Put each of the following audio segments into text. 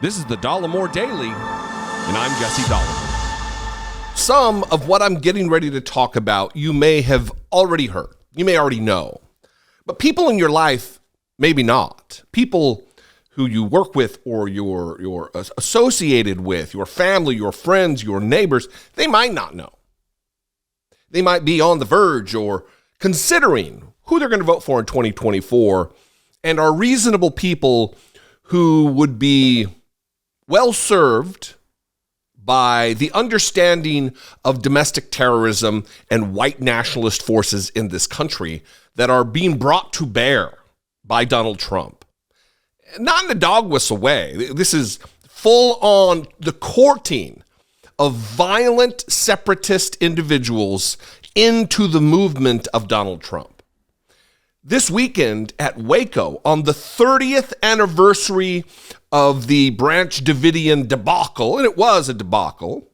This is the Dollemore Daily, and I'm Jesse Dollemore. Some of what I'm getting ready to talk about you may have already heard. You may already know. But people in your life, maybe not. People who you work with or you're associated with, your family, your friends, your neighbors, they might not know. They might be on the verge or considering who they're going to vote for in 2024 and are reasonable people who would be well served by the understanding of domestic terrorism and white nationalist forces in this country that are being brought to bear by Donald Trump. Not in a dog whistle way. This is full on the courting of violent separatist individuals into the movement of Donald Trump. This weekend at Waco, on the 30th anniversary of the Branch Davidian debacle, and it was a debacle,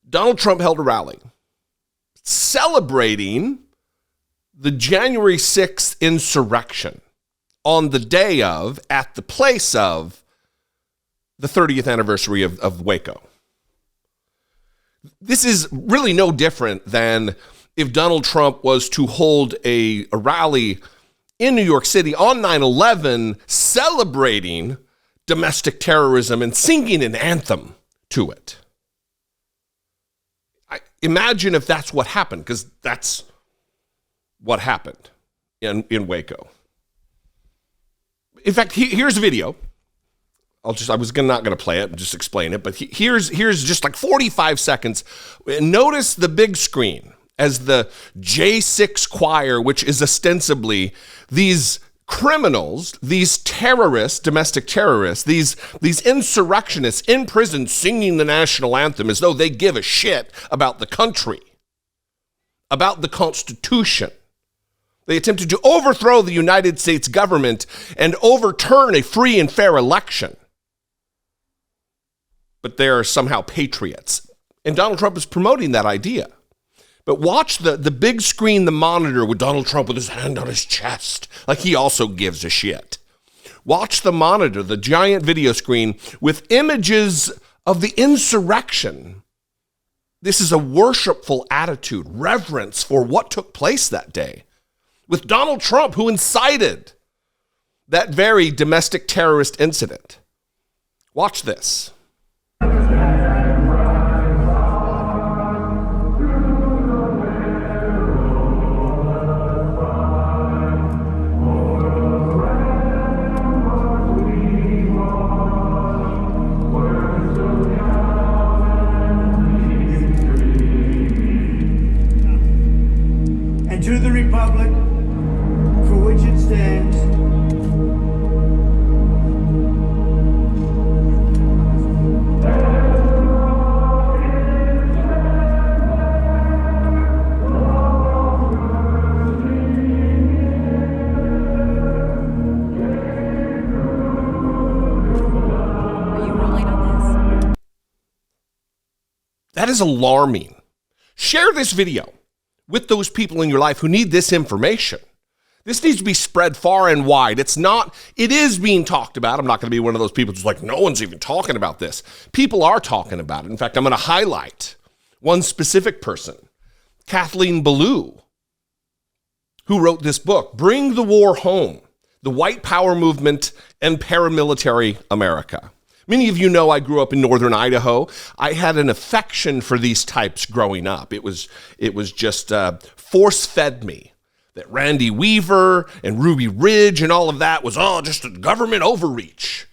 Donald Trump held a rally celebrating the January 6th insurrection on the day of, at the place of, the 30th anniversary of Waco. This is really no different than if Donald Trump was to hold a rally in New York City on 9/11 celebrating domestic terrorism and singing an anthem to it. Imagine if that's what happened, because that's what happened in Waco. In fact, here's a video. I was not going to play it and just explain it, but here's just like 45 seconds. Notice the big screen as the J6 choir, which is ostensibly these criminals, these terrorists, domestic terrorists, these insurrectionists in prison singing the national anthem as though they give a shit about the country, about the Constitution. They attempted to overthrow the United States government and overturn a free and fair election. But they're somehow patriots. And Donald Trump is promoting that idea. But watch the big screen, the monitor with Donald Trump with his hand on his chest, like he also gives a shit. Watch the monitor, the giant video screen with images of the insurrection. This is a worshipful attitude, reverence for what took place that day with Donald Trump, who incited that very domestic terrorist incident. Watch this. To the republic for which it stands, Are you rolling on this? That is alarming. Share this video with those people in your life who need this information. This needs to be spread far and wide. It is being talked about. I'm not going to be one of those people who's like, no one's even talking about this. People are talking about it. In fact, I'm going to highlight one specific person, Kathleen Blue, who wrote this book, Bring the War Home, The White Power Movement and Paramilitary America. Many of you know I grew up in northern Idaho. I had an affection for these types growing up. It was just force-fed me that Randy Weaver and Ruby Ridge and all of that was just a government overreach.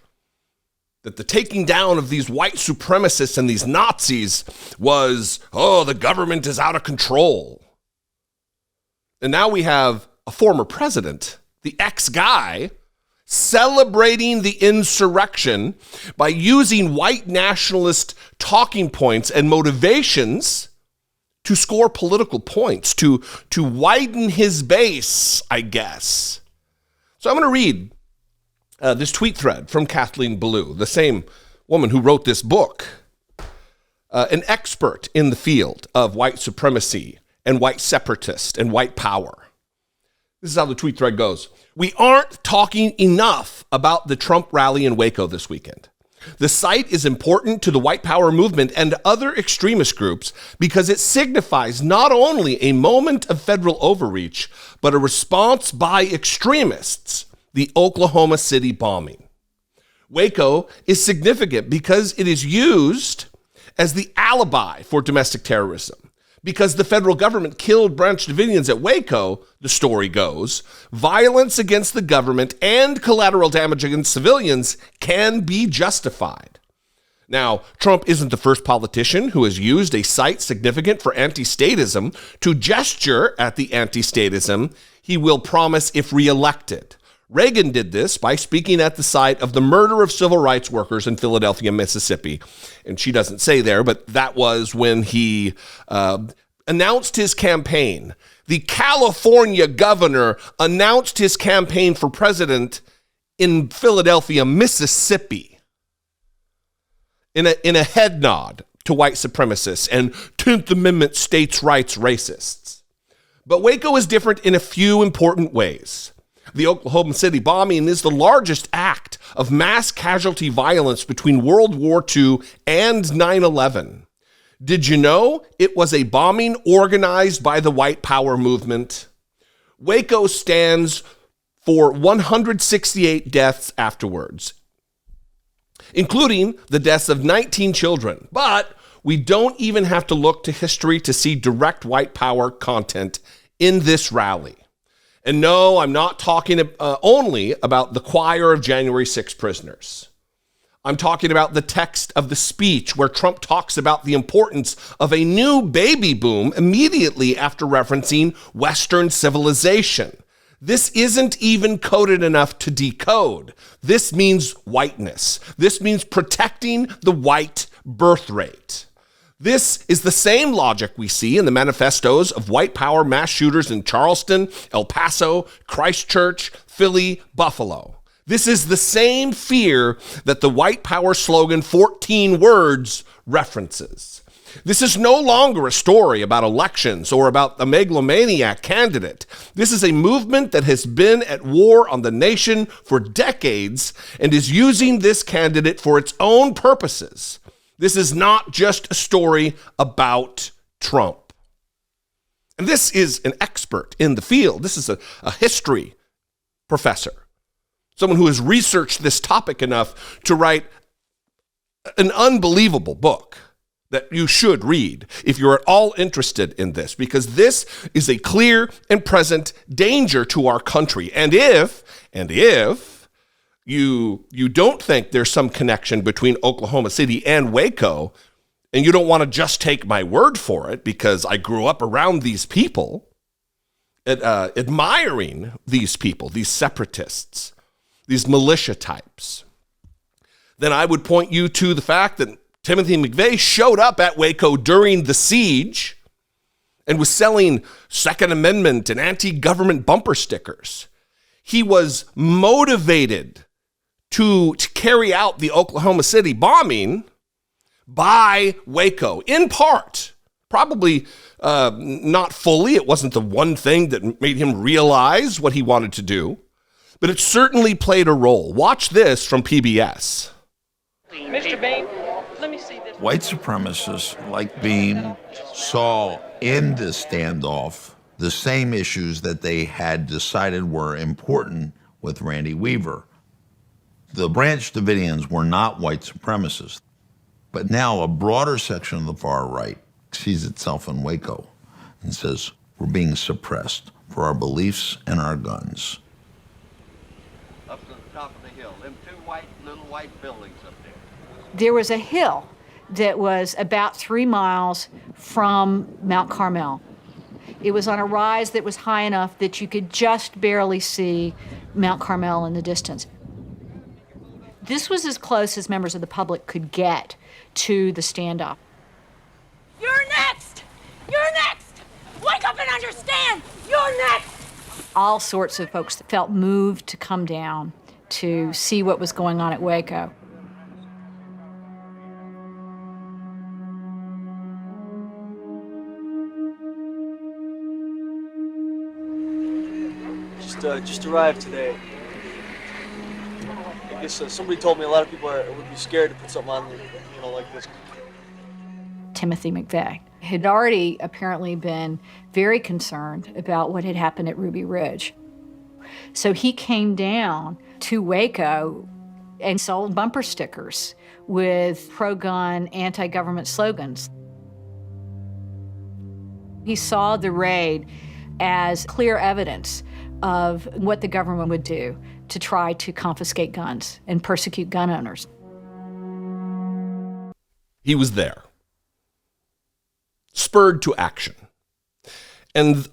That the taking down of these white supremacists and these Nazis was, the government is out of control. And now we have a former president, the ex-guy, celebrating the insurrection by using white nationalist talking points and motivations to score political points, to widen his base, I guess. So I'm going to read this tweet thread from Kathleen Blue, the same woman who wrote this book, an expert in the field of white supremacy and white separatist and white power. This is how the tweet thread goes. We aren't talking enough about the Trump rally in Waco this weekend. The site is important to the white power movement and other extremist groups because it signifies not only a moment of federal overreach, but a response by extremists, the Oklahoma City bombing. Waco is significant because it is used as the alibi for domestic terrorism. Because the federal government killed Branch Davidians at Waco, the story goes, violence against the government and collateral damage against civilians can be justified. Now, Trump isn't the first politician who has used a site significant for anti-statism to gesture at the anti-statism he will promise if reelected. Reagan did this by speaking at the site of the murder of civil rights workers in Philadelphia, Mississippi. And she doesn't say there, but that was when he announced his campaign. The California governor announced his campaign for president in Philadelphia, Mississippi, in a head nod to white supremacists and 10th Amendment states' rights racists. But Waco is different in a few important ways. The Oklahoma City bombing is the largest act of mass casualty violence between World War II and 9/11. Did you know it was a bombing organized by the white power movement? Waco stands for 168 deaths afterwards, including the deaths of 19 children. But we don't even have to look to history to see direct white power content in this rally. And no, I'm not talking only about the choir of January 6 prisoners. I'm talking about the text of the speech where Trump talks about the importance of a new baby boom immediately after referencing Western civilization. This isn't even coded enough to decode. This means whiteness. This means protecting the white birth rate. This is the same logic we see in the manifestos of white power mass shooters in Charleston, El Paso, Christchurch, Philly, Buffalo. This is the same fear that the white power slogan 14 words references. This is no longer a story about elections or about a megalomaniac candidate. This is a movement that has been at war on the nation for decades and is using this candidate for its own purposes. This is not just a story about Trump. And this is an expert in the field. This is a history professor, someone who has researched this topic enough to write an unbelievable book that you should read if you're at all interested in this, because this is a clear and present danger to our country. And if you don't think there's some connection between Oklahoma City and Waco, and you don't want to just take my word for it because I grew up around these people, admiring these people, these separatists, these militia types, then I would point you to the fact that Timothy McVeigh showed up at Waco during the siege and was selling Second Amendment and anti-government bumper stickers. He was motivated to carry out the Oklahoma City bombing by Waco, in part. Probably not fully. It wasn't the one thing that made him realize what he wanted to do, but it certainly played a role. Watch this from PBS. Mr. Bain, let me see this. White supremacists like Bean saw in this standoff the same issues that they had decided were important with Randy Weaver. The Branch Davidians were not white supremacists, but now a broader section of the far right sees itself in Waco and says, we're being suppressed for our beliefs and our guns. Up to the top of the hill, them two little white buildings up there. There was a hill that was about 3 miles from Mount Carmel. It was on a rise that was high enough that you could just barely see Mount Carmel in the distance. This was as close as members of the public could get to the standoff. You're next! You're next! Wake up and understand! You're next! All sorts of folks that felt moved to come down to see what was going on at Waco. just arrived today. I guess somebody told me a lot of people would be scared to put something on, like this. Timothy McVeigh had already apparently been very concerned about what had happened at Ruby Ridge. So he came down to Waco and sold bumper stickers with pro-gun, anti-government slogans. He saw the raid as clear evidence of what the government would do to try to confiscate guns and persecute gun owners. He was there, spurred to action. And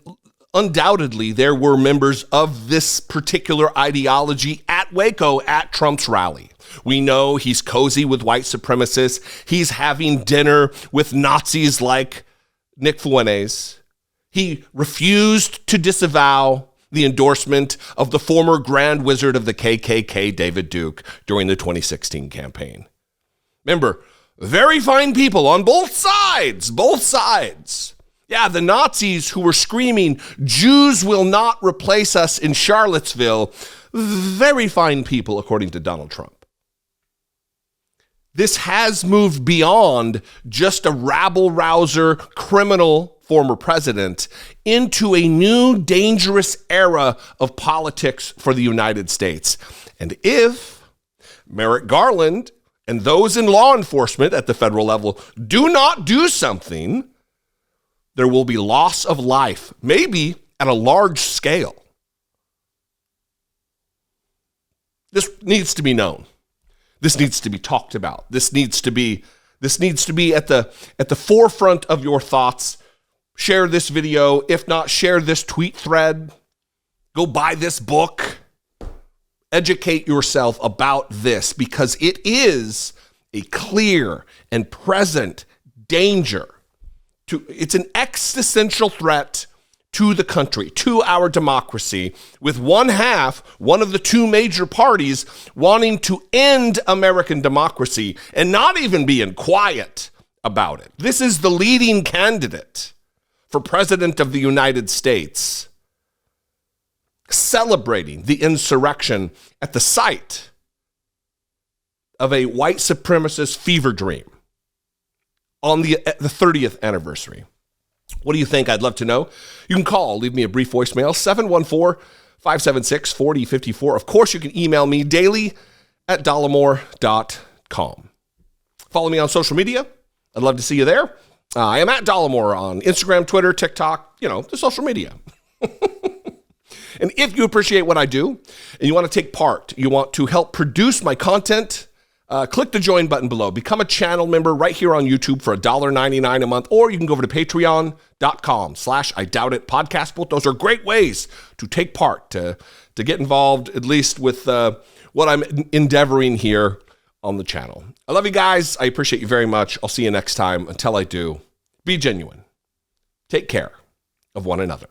undoubtedly, there were members of this particular ideology at Waco at Trump's rally. We know he's cozy with white supremacists. He's having dinner with Nazis like Nick Fuentes. He refused to disavow the endorsement of the former Grand Wizard of the KKK, David Duke, during the 2016 campaign. Remember, very fine people on both sides. Yeah, the Nazis who were screaming, "Jews will not replace us" in Charlottesville, very fine people, according to Donald Trump. This has moved beyond just a rabble-rouser, criminal former president into a new dangerous era of politics for the United States. And if Merrick Garland and those in law enforcement at the federal level do not do something, there will be loss of life, maybe at a large scale. This needs to be known. This needs to be talked about. This needs to be at the forefront of your thoughts. Share this video. If not, share this tweet thread. Go buy this book. Educate yourself about this, because it is a clear and present danger. It's an existential threat to the country, to our democracy, with one of the two major parties wanting to end American democracy and not even being quiet about it. This is the leading candidate for president of the United States, celebrating the insurrection at the site of a white supremacist fever dream on the 30th anniversary. What do you think? I'd love to know. You can call, leave me a brief voicemail, 714-576-4054. Of course, you can email me daily@dollemore.com. Follow me on social media. I'd love to see you there. I am at Dollemore on Instagram, Twitter, TikTok, the social media. And if you appreciate what I do and you want to take part, you want to help produce my content, click the join button below. Become a channel member right here on YouTube for $1.99 a month, or you can go over to patreon.com/IDoubtIt podcast. Those are great ways to take part, to get involved, at least with what I'm endeavoring here on the channel. I love you guys. I appreciate you very much. I'll see you next time. Until I do, be genuine. Take care of one another.